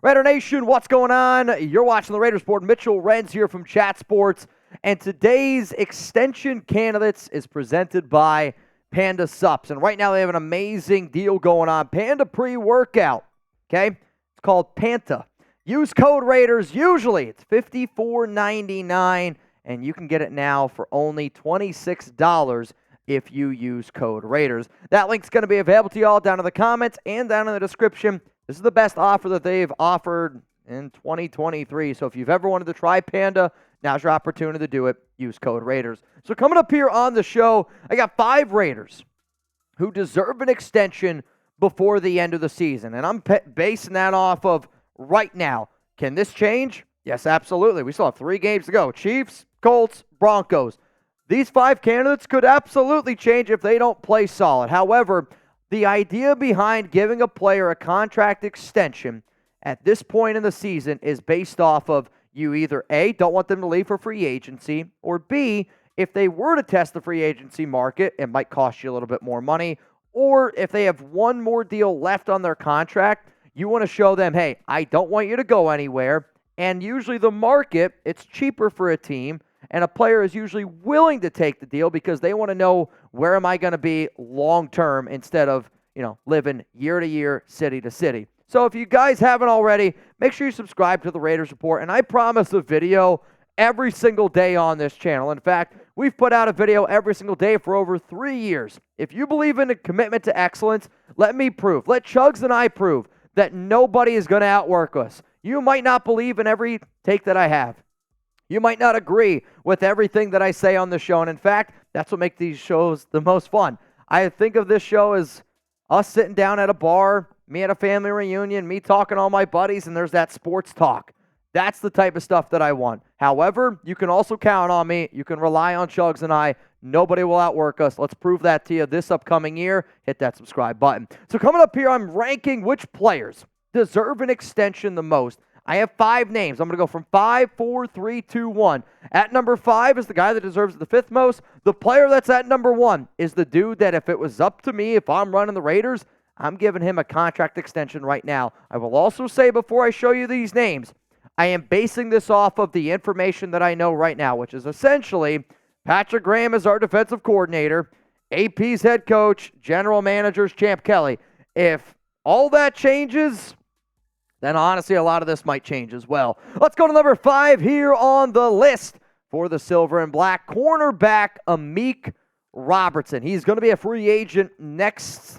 Raider Nation, what's going on? You're watching the Raiders Report. Mitchell Renz here from Chat Sports. And today's extension candidates is presented by Panda Sups. And right now they have an amazing deal going on. Panda pre-workout, okay? It's called Panta. Use code Raiders. Usually it's $54.99, and you can get it now for only $26 if you use code Raiders. That link's going to be available to you all down in the comments and down in the description. This is the best offer that they've offered in 2023. So if you've ever wanted to try Panda, now's your opportunity to do it. Use code Raiders. So coming up here on the show, I got 5 Raiders who deserve an extension before the end of the season. And I'm basing that off of right now. Can this change? Yes, absolutely. We still have 3 games to go. Chiefs, Colts, Broncos. These 5 candidates could absolutely change if they don't play solid. However, the idea behind giving a player a contract extension at this point in the season is based off of you either A, don't want them to leave for free agency, or B, if they were to test the free agency market, it might cost you a little bit more money, or if they have one more deal left on their contract, you want to show them, hey, I don't want you to go anywhere, and usually the market, it's cheaper for a team, and a player is usually willing to take the deal because they want to know where am I going to be long-term instead of, living year to year, city to city. So if you guys haven't already, make sure you subscribe to the Raiders Report. And I promise a video every single day on this channel. In fact, we've put out a video every single day for over 3 years. If you believe in a commitment to excellence, let me prove, let Chugs and I prove that nobody is going to outwork us. You might not believe in every take that I have. You might not agree with everything that I say on the show. And in fact, that's what makes these shows the most fun. I think of this show as us sitting down at a bar, me at a family reunion, me talking to all my buddies, and there's that sports talk. That's the type of stuff that I want. However, you can also count on me. You can rely on Chugs and I. Nobody will outwork us. Let's prove that to you this upcoming year. Hit that subscribe button. So coming up here, I'm ranking which players deserve an extension the most. I have 5 names. I'm going to go from 5, 4, 3, 2, 1. At number 5 is the guy that deserves the 5th most. The player that's at number 1 is the dude that if it was up to me, if I'm running the Raiders, I'm giving him a contract extension right now. I will also say before I show you these names, I am basing this off of the information that I know right now, which is essentially Patrick Graham is our defensive coordinator, AP's head coach, general manager's Champ Kelly. If all that changes, then honestly, a lot of this might change as well. Let's go to number 5 here on the list for the Silver and Black. Cornerback Amik Robertson. He's going to be a free agent this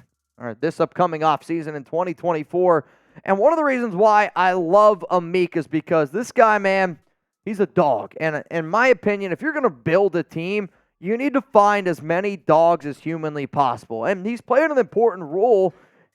upcoming offseason in 2024. And one of the reasons why I love Amik is because this guy, man, he's a dog. And in my opinion, if you're going to build a team, you need to find as many dogs as humanly possible. And he's played an important role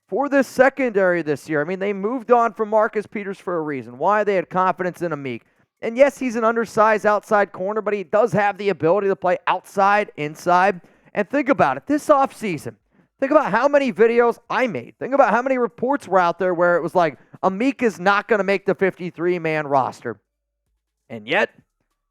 for this secondary this year. I mean, they moved on from Marcus Peters for a reason. Why? They had confidence in Amik. And yes, he's an undersized outside corner, but he does have the ability to play outside, inside. And think about it. This offseason, think about how many videos I made. Think about how many reports were out there where it was like, Amik is not going to make the 53-man roster. And yet,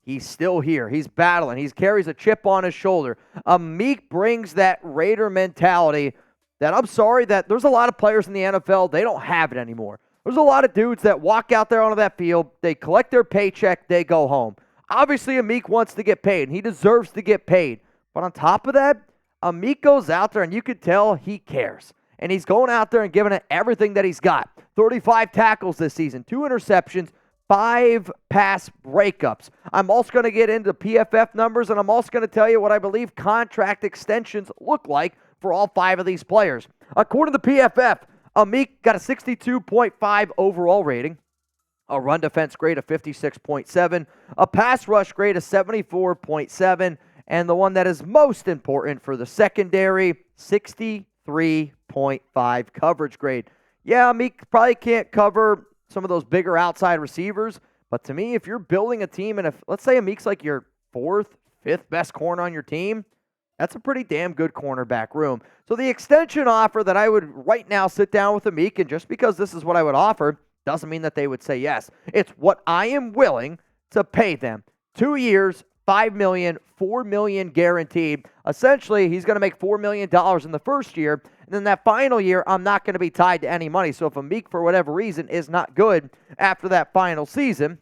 he's still here. He's battling. He carries a chip on his shoulder. Amik brings that Raider mentality that I'm sorry that there's a lot of players in the NFL, they don't have it anymore. There's a lot of dudes that walk out there onto that field, they collect their paycheck, they go home. Obviously, Amik wants to get paid, and he deserves to get paid. But on top of that, Amik goes out there, and you can tell he cares. And he's going out there and giving it everything that he's got. 35 tackles this season, 2 interceptions, 5 pass breakups. I'm also going to get into PFF numbers, and I'm also going to tell you what I believe contract extensions look like for all 5 of these players. According to PFF, Amik got a 62.5 overall rating, a run defense grade of 56.7, a pass rush grade of 74.7, and the one that is most important for the secondary, 63.5 coverage grade. Yeah, Amik probably can't cover some of those bigger outside receivers, but to me, if you're building a team, and if, let's say Amik's like your 4th, 5th best corner on your team, that's a pretty damn good cornerback room. So the extension offer that I would right now sit down with Amik, and just because this is what I would offer, doesn't mean that they would say yes. It's what I am willing to pay them. 2 years, $5 million, $4 million guaranteed. Essentially, he's going to make $4 million in the first year, And then that final year, I'm not going to be tied to any money. So if Amik, for whatever reason, is not good after that final season,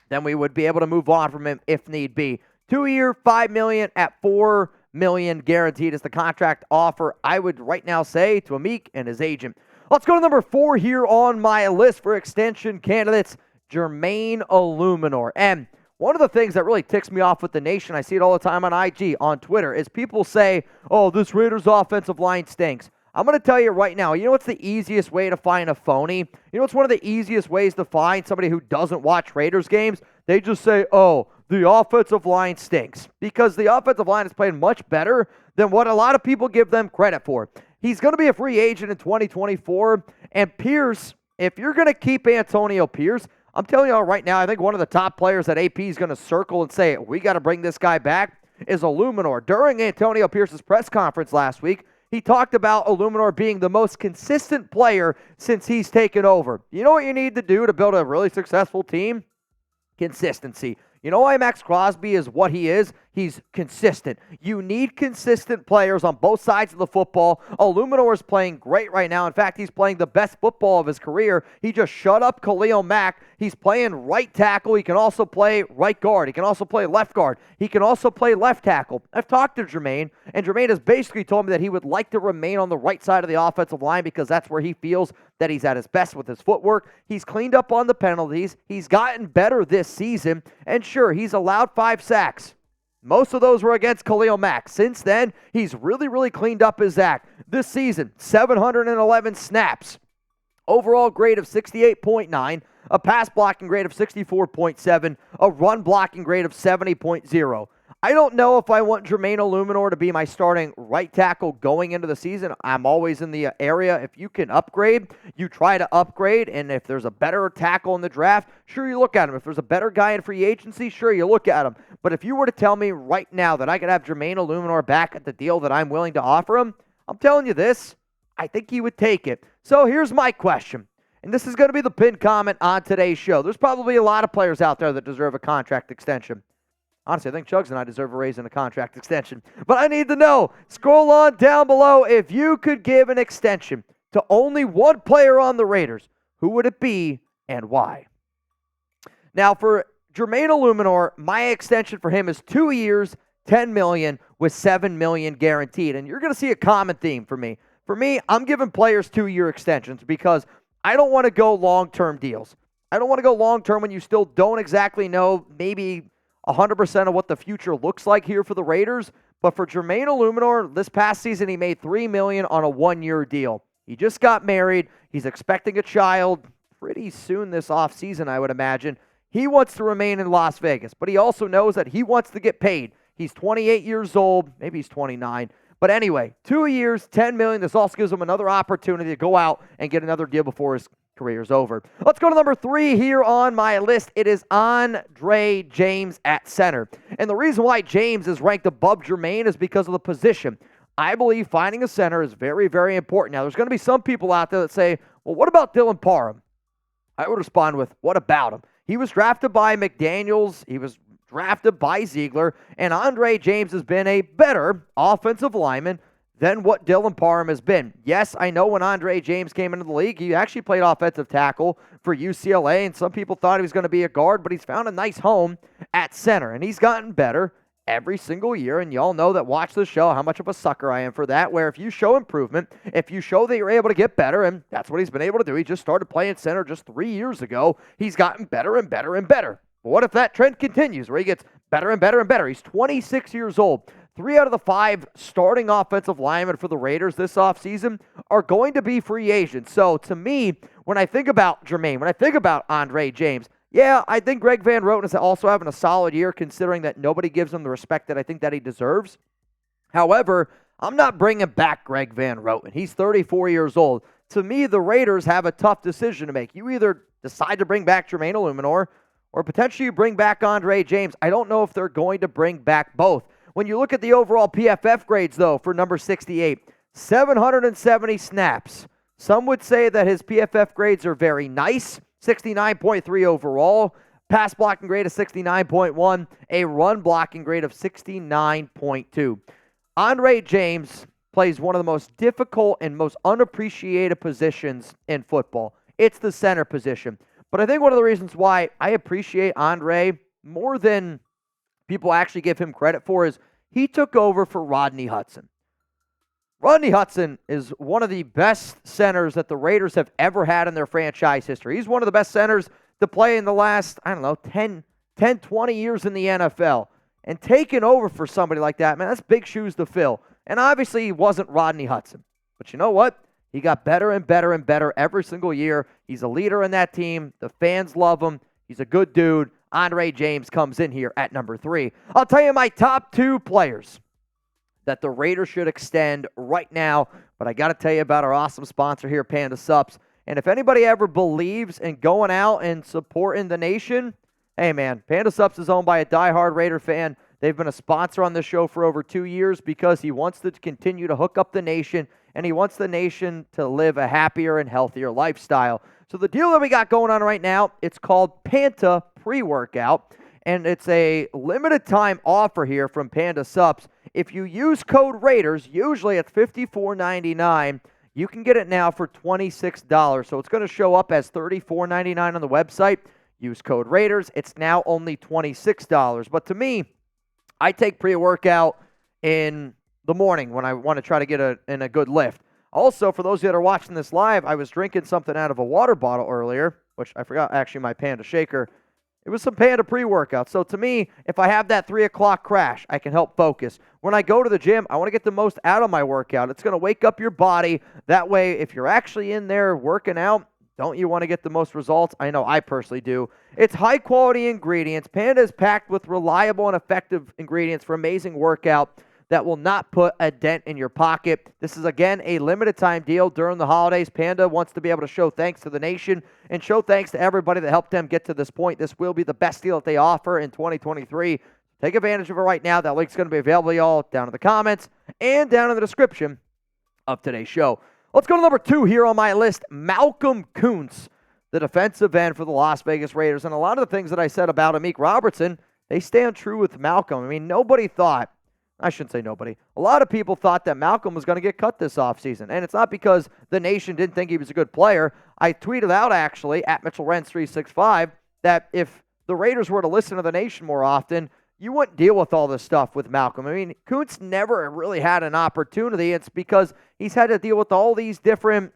then we would be able to move on from him if need be. 2-year, $5 million at $4 million guaranteed is the contract offer I would right now say to Amik and his agent. Let's go to number 4 here on my list for extension candidates, Jermaine Eluemunor. And one of the things that really ticks me off with the nation, I see it all the time on IG, on Twitter, is people say, oh, this Raiders offensive line stinks. I'm going to tell you right now, you know what's the easiest way to find a phony? You know what's one of the easiest ways to find somebody who doesn't watch Raiders games? They just say, oh, the offensive line stinks. Because the offensive line is playing much better than what a lot of people give them credit for. He's going to be a free agent in 2024. And Pierce, if you're going to keep Antonio Pierce, I'm telling you all right now, I think one of the top players that AP is going to circle and say, we got to bring this guy back, is Eluemunor. During Antonio Pierce's press conference last week, he talked about Eluemunor being the most consistent player since he's taken over. You know what you need to do to build a really successful team? Consistency. You know why Max Crosby is what he is? He's consistent. You need consistent players on both sides of the football. Eluemunor is playing great right now. In fact, he's playing the best football of his career. He just shut up Khalil Mack. He's playing right tackle. He can also play right guard. He can also play left guard. He can also play left tackle. I've talked to Jermaine, and Jermaine has basically told me that he would like to remain on the right side of the offensive line because that's where he feels that he's at his best with his footwork. He's cleaned up on the penalties. He's gotten better this season. And sure, he's allowed 5 sacks. Most of those were against Khalil Mack. Since then, he's really cleaned up his act. This season, 711 snaps. Overall grade of 68.9. A pass blocking grade of 64.7. A run blocking grade of 70.0. I don't know if I want Jermaine Eluemunor to be my starting right tackle going into the season. I'm always in the area. If you can upgrade, you try to upgrade. And if there's a better tackle in the draft, sure, you look at him. If there's a better guy in free agency, sure, you look at him. But if you were to tell me right now that I could have Jermaine Eluemunor back at the deal that I'm willing to offer him, I'm telling you this, I think he would take it. So here's my question. And this is going to be the pinned comment on today's show. There's probably a lot of players out there that deserve a contract extension. Honestly, I think Chugs and I deserve a raise and a contract extension. But I need to know, scroll on down below, if you could give an extension to only one player on the Raiders, who would it be and why? Now, for Jermaine Eluemunor, my extension for him is 2 years, $10 million, with $7 million guaranteed. And you're going to see a common theme for me. For me, I'm giving players 2-year extensions because I don't want to go long-term deals. I don't want to go long-term when you still don't exactly know maybe 100% of what the future looks like here for the Raiders. But for Jermaine Eluemunor, this past season, he made $3 million on a 1-year deal. He just got married. He's expecting a child pretty soon this offseason, I would imagine. He wants to remain in Las Vegas, but he also knows that he wants to get paid. He's 28 years old. Maybe he's 29. But anyway, 2 years, $10 million. This also gives him another opportunity to go out and get another deal before his career's over. Let's go to number 3 here on my list. It is Andre James at center. And the reason why James is ranked above Jermaine is because of the position. I believe finding a center is very important. Now, there's going to be some people out there that say, well, what about Dylan Parham? I would respond with, what about him? He was drafted by McDaniels. He was drafted by Ziegler. And Andre James has been a better offensive lineman than what Dylan Parham has been. Yes, I know when Andre James came into the league, he actually played offensive tackle for UCLA, and some people thought he was going to be a guard, but he's found a nice home at center, and he's gotten better every single year, and y'all know that watch the show how much of a sucker I am for that, where if you show improvement, if you show that you're able to get better, and that's what he's been able to do. He just started playing center just 3 years ago. He's gotten better and better and better. But what if that trend continues, where he gets better and better and better? He's 26 years old. 3 out of the 5 starting offensive linemen for the Raiders this offseason are going to be free agents. So to me, when I think about Jermaine, when I think about Andre James, yeah, I think Greg Van Roten is also having a solid year considering that nobody gives him the respect that I think that he deserves. However, I'm not bringing back Greg Van Roten. He's 34 years old. To me, the Raiders have a tough decision to make. You either decide to bring back Jermaine Eluemunor or potentially you bring back Andre James. I don't know if they're going to bring back both. When you look at the overall PFF grades, though, for number 68, 770 snaps. Some would say that his PFF grades are very nice, 69.3 overall, pass blocking grade of 69.1, a run blocking grade of 69.2. Andre James, plays one of the most difficult and most unappreciated positions in football. It's the center position. But I think one of the reasons why I appreciate Andre more than people actually give him credit for is he took over for Rodney Hudson. Rodney Hudson is one of the best centers that the Raiders have ever had in their franchise history. He's one of the best centers to play in the last, 10, 20 years in the NFL. And taking over for somebody like that, man, that's big shoes to fill. And obviously, he wasn't Rodney Hudson. But you know what? He got better and better and better every single year. He's a leader in that team. The fans love him. He's a good dude. Andre James comes in here at number 3. I'll tell you my top 2 players that the Raiders should extend right now. But I got to tell you about our awesome sponsor here, Panda Sups. And if anybody ever believes in going out and supporting the nation, hey, man, Panda Sups is owned by a diehard Raider fan. They've been a sponsor on this show for over 2 years because he wants to continue to hook up the nation, and he wants the nation to live a happier and healthier lifestyle. So the deal that we got going on right now, it's called Panta Pre-Workout, and it's a limited time offer here from Panda Sups. If you use code Raiders, usually it's $54.99, you can get it now for $26. So it's going to show up as $34.99 on the website. Use code Raiders. It's now only $26. But to me, I take pre-workout in the morning when I want to try to get in a good lift. Also, for those of you that are watching this live, I was drinking something out of a water bottle earlier, which I forgot actually my Panda shaker. It was some Panda pre-workout. So to me, if I have that 3 o'clock crash, I can help focus. When I go to the gym, I want to get the most out of my workout. It's going to wake up your body. That way, if you're actually in there working out, don't you want to get the most results? I know I personally do. It's high-quality ingredients. Panda is packed with reliable and effective ingredients for amazing workout that will not put a dent in your pocket. This is, again, a limited-time deal during the holidays. Panda wants to be able to show thanks to the nation and show thanks to everybody that helped them get to this point. This will be the best deal that they offer in 2023. Take advantage of it right now. That link's going to be available to y'all down in the comments and down in the description of today's show. Let's go to number 2 here on my list, Malcolm Koonce, the defensive end for the Las Vegas Raiders. And a lot of the things that I said about Amik Robertson, they stand true with Malcolm. I mean, nobody thought, I shouldn't say nobody, a lot of people thought that Malcolm was going to get cut this offseason. And it's not because the nation didn't think he was a good player. I tweeted out, actually, at Mitchell Renz 365, that if the Raiders were to listen to the nation more often, you wouldn't deal with all this stuff with Malcolm. I mean, Koonce never really had an opportunity. It's because he's had to deal with all these different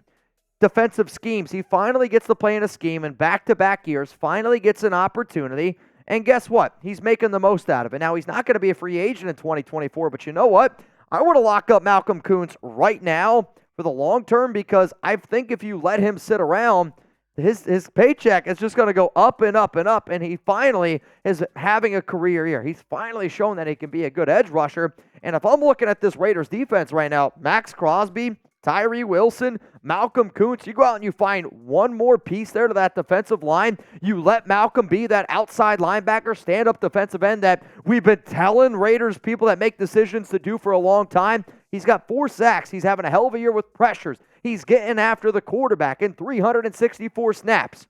defensive schemes. He finally gets to play in a scheme in back-to-back years, finally gets an opportunity, and guess what? He's making the most out of it. Now, he's not going to be a free agent in 2024, but you know what? I want to lock up Malcolm Koonce right now for the long term because I think if you let him sit around, his paycheck is just going to go up and up and up, and he finally is having a career year. He's finally shown that he can be a good edge rusher, and if I'm looking at this Raiders defense right now, Max Crosby, Tyree Wilson, Malcolm Koonce, you go out and you find one more piece there to that defensive line. You let Malcolm be that outside linebacker, stand-up defensive end that we've been telling Raiders people that make decisions to do for a long time. He's got 4 sacks. He's having a hell of a year with pressures. He's getting after the quarterback in 364 snaps.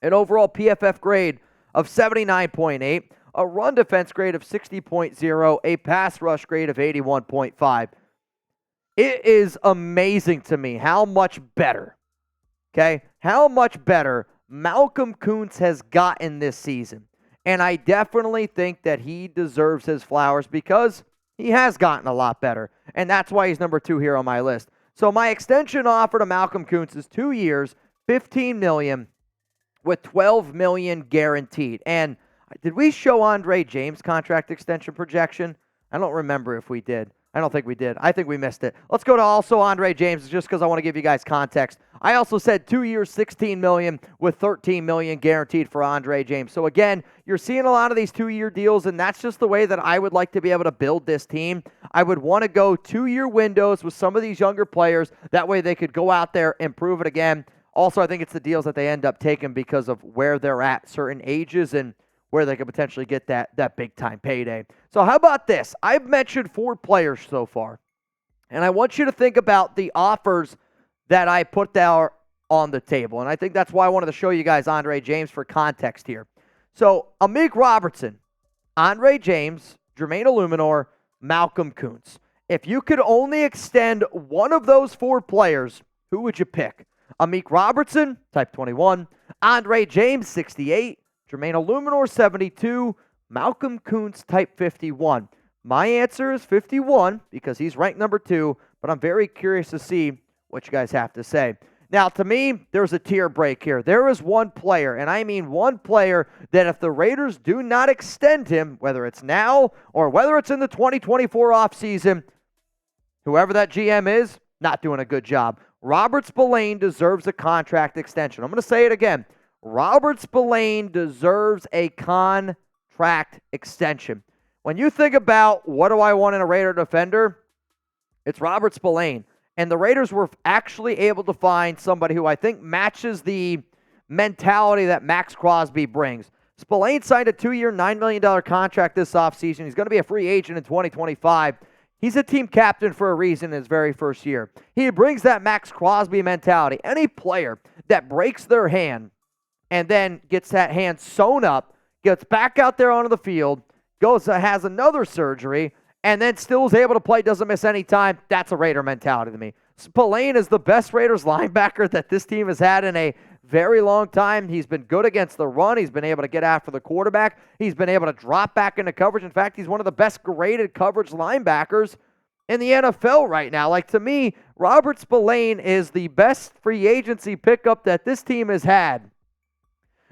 An overall PFF grade of 79.8, a run defense grade of 60.0, a pass rush grade of 81.5. It is amazing to me how much better, how much better Malcolm Koonce has gotten this season. And I definitely think that he deserves his flowers because he has gotten a lot better. And that's why he's number 2 here on my list. So my extension offer to Malcolm Koonce is 2 years, $15 million, with $12 million guaranteed. And did we show Andre James' contract extension projection? I don't remember if we did. I don't think we did. I think we missed it. Let's go to also Andre James just because I want to give you guys context. I also said 2 years, $16 million with $13 million guaranteed for Andre James. So again, you're seeing a lot of these 2-year deals, and that's just the way that I would like to be able to build this team. I would want to go 2-year windows with some of these younger players. That way they could go out there and prove it again. Also, I think it's the deals that they end up taking because of where they're at certain ages and where they could potentially get that big-time payday. So how about this? I've mentioned 4 players so far, and I want you to think about the offers that I put there on the table, and I think that's why I wanted to show you guys Andre James for context here. So Amik Robertson, Andre James, Jermaine Eluemunor, Malcolm Koonce. If you could only extend one of those 4 players, who would you pick? Amik Robertson, type 21. Andre James, 68. Jermaine Eluemunor, 72. Malcolm Koonce, type 51. My answer is 51 because he's ranked number 2, but I'm very curious to see what you guys have to say. Now, to me, there's a tier break here. There is one player, and I mean one player, that if the Raiders do not extend him, whether it's now or whether it's in the 2024 offseason, whoever that GM is, not doing a good job. Robert Spillane deserves a contract extension. I'm going to say it again. Robert Spillane deserves a contract extension. When you think about what do I want in a Raider defender, it's Robert Spillane. And the Raiders were actually able to find somebody who I think matches the mentality that Max Crosby brings. Spillane signed a 2-year, $9 million contract this offseason. He's going to be a free agent in 2025. He's a team captain for a reason in his very first year. He brings that Max Crosby mentality. Any player that breaks their hand and then gets that hand sewn up, gets back out there onto the field, has another surgery, and then still is able to play, doesn't miss any time, that's a Raider mentality to me. Spillane is the best Raiders linebacker that this team has had in a very long time. He's been good against the run. He's been able to get after the quarterback. He's been able to drop back into coverage. In fact, he's one of the best graded coverage linebackers in the NFL right now. Like, to me, Robert Spillane is the best free agency pickup that this team has had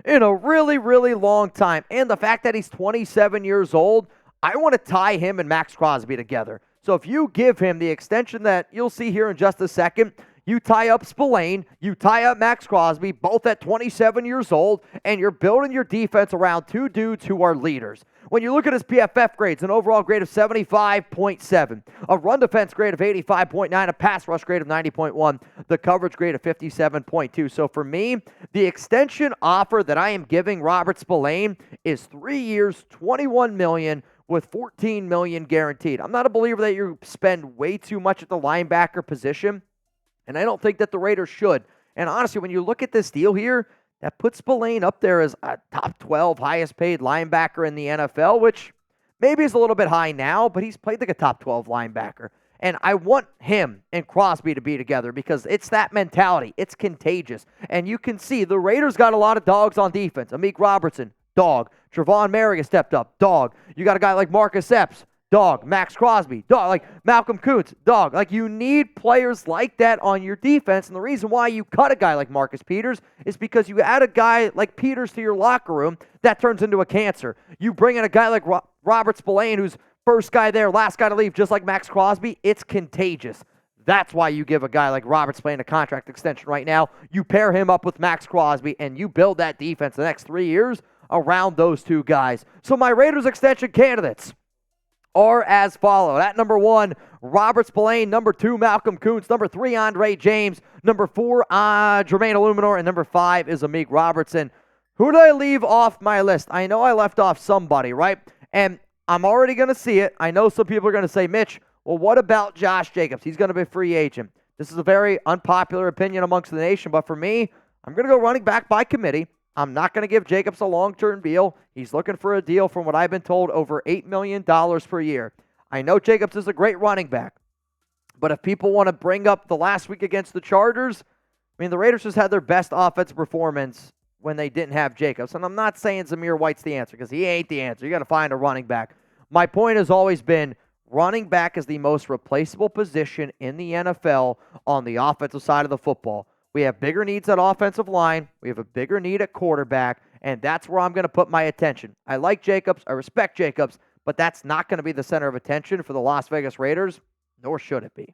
in a really, really long time. And the fact that he's 27 years old, I want to tie him and Max Crosby together. So if you give him the extension that you'll see here in just a second, you tie up Spillane, you tie up Max Crosby, both at 27 years old, and you're building your defense around 2 dudes who are leaders. When you look at his PFF grades, an overall grade of 75.7, a run defense grade of 85.9, a pass rush grade of 90.1, the coverage grade of 57.2. So for me, the extension offer that I am giving Robert Spillane is 3 years, $21 million, with $14 million guaranteed. I'm not a believer that you spend way too much at the linebacker position, and I don't think that the Raiders should. And honestly, when you look at this deal here, that puts Spillane up there as a top 12 highest paid linebacker in the NFL, which maybe is a little bit high now, but he's played like a top 12 linebacker. And I want him and Crosby to be together because it's that mentality. It's contagious. And you can see the Raiders got a lot of dogs on defense. Amik Robertson, dog. Trevon Merrick has stepped up, dog. You got a guy like Marcus Epps, dog. Max Crosby, dog. Like Malcolm Koonce, dog. Like, you need players like that on your defense. And the reason why you cut a guy like Marcus Peters is because you add a guy like Peters to your locker room, that turns into a cancer. You bring in a guy like Robert Spillane, who's first guy there, last guy to leave, just like Max Crosby. It's contagious. That's why you give a guy like Robert Spillane a contract extension right now. You pair him up with Max Crosby, and you build that defense the next 3 years around those 2 guys. So my Raiders extension candidates are as follow. At number 1, Robert Spillane. Number 2, Malcolm Koonce. Number 3, Andre James. Number 4, Jermaine Eluemunor. And number 5 is Amik Robertson. Who did I leave off my list? I know I left off somebody, right? And I'm already going to see it. I know some people are going to say, Mitch, well, what about Josh Jacobs? He's going to be a free agent. This is a very unpopular opinion amongst the nation, but for me, I'm going to go running back by committee. I'm not going to give Jacobs a long-term deal. He's looking for a deal, from what I've been told, over $8 million per year. I know Jacobs is a great running back, but if people want to bring up the last week against the Chargers, I mean, the Raiders just had their best offensive performance when they didn't have Jacobs. And I'm not saying Zamir White's the answer, because he ain't the answer. You got to find a running back. My point has always been running back is the most replaceable position in the NFL on the offensive side of the football. We have bigger needs at offensive line. We have a bigger need at quarterback, and that's where I'm going to put my attention. I like Jacobs. I respect Jacobs, but that's not going to be the center of attention for the Las Vegas Raiders, nor should it be.